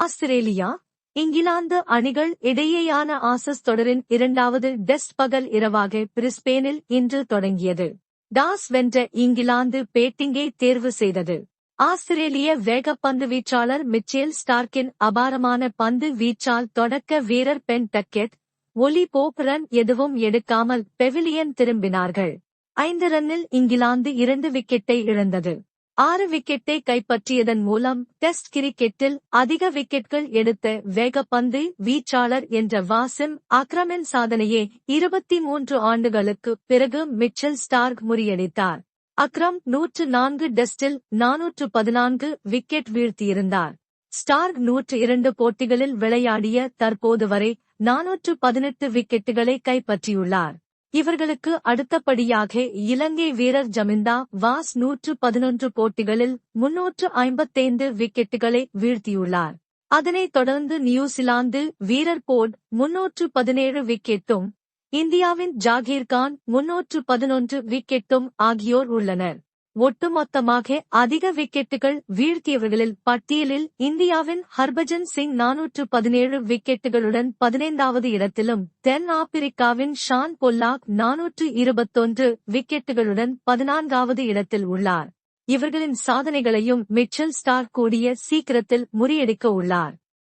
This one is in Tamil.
ஆஸ்திரேலியா, இங்கிலாந்து அணிகள் இடையேயான ஆசஸ் தொடரின் இரண்டாவது டெஸ்ட் பகல் இரவாக பிரிஸ்பேனில் இன்று தொடங்கியது. டாஸ் வென்ற இங்கிலாந்து பேட்டிங்கை தேர்வு செய்தது. ஆஸ்திரேலிய வேகப்பந்து வீச்சாளர் மிச்சேல் ஸ்டார்க்கின் அபாரமான பந்து வீச்சால் தொடக்க வீரர் பென் டக்கெட், ஒலி போப் ரன் எதுவும் எடுக்காமல் பெவிலியன் திரும்பினார்கள். 5 ரன்னில் இங்கிலாந்து 2 விக்கெட்டை இழந்தது. 6 விக்கெட்டை கைப்பற்றியதன் மூலம் டெஸ்ட் கிரிக்கெட்டில் அதிக விக்கெட்கள் எடுத்த வேகப்பந்து வீச்சாளர் என்ற வாசிம் அக்ரமின் சாதனையை 23 ஆண்டுகளுக்கு பிறகு மிச்சல் ஸ்டார்க் முறியடித்தார். அக்ரம் 104 டெஸ்டில் 414 விக்கெட் வீழ்த்தியிருந்தார். ஸ்டார்க் 102 போட்டிகளில் விளையாடிய தற்போது வரை 418 விக்கெட்டுகளை கைப்பற்றியுள்ளார். இவர்களுக்கு அடுத்தபடியாக இலங்கை வீரர் ஜமிந்தா வாஸ் 111 போட்டிகளில் 355 விக்கெட்டுகளை வீழ்த்தியுள்ளார். அதனைத் தொடர்ந்து நியூசிலாந்து வீரர் போர்ட் 317 விக்கெட்டும், இந்தியாவின் ஜாகீர்கான் 311 விக்கெட்டும் ஆகியோர் உள்ளனர். ஒட்டுமொத்தமாக அதிக விக்கெட்டுகள் வீழ்த்தியவர்களில் பட்டியலில் இந்தியாவின் ஹர்பஜன் சிங் 417 விக்கெட்டுகளுடன் 15வது இடத்திலும், தென் ஆப்பிரிக்காவின் ஷான் பொல்லாக் 421 விக்கெட்டுகளுடன் 14வது இடத்தில் உள்ளார். இவர்களின் சாதனைகளையும் மிச்சல் ஸ்டார்க் கூடிய சீக்கிரத்தில் முறியடிக்க உள்ளார்.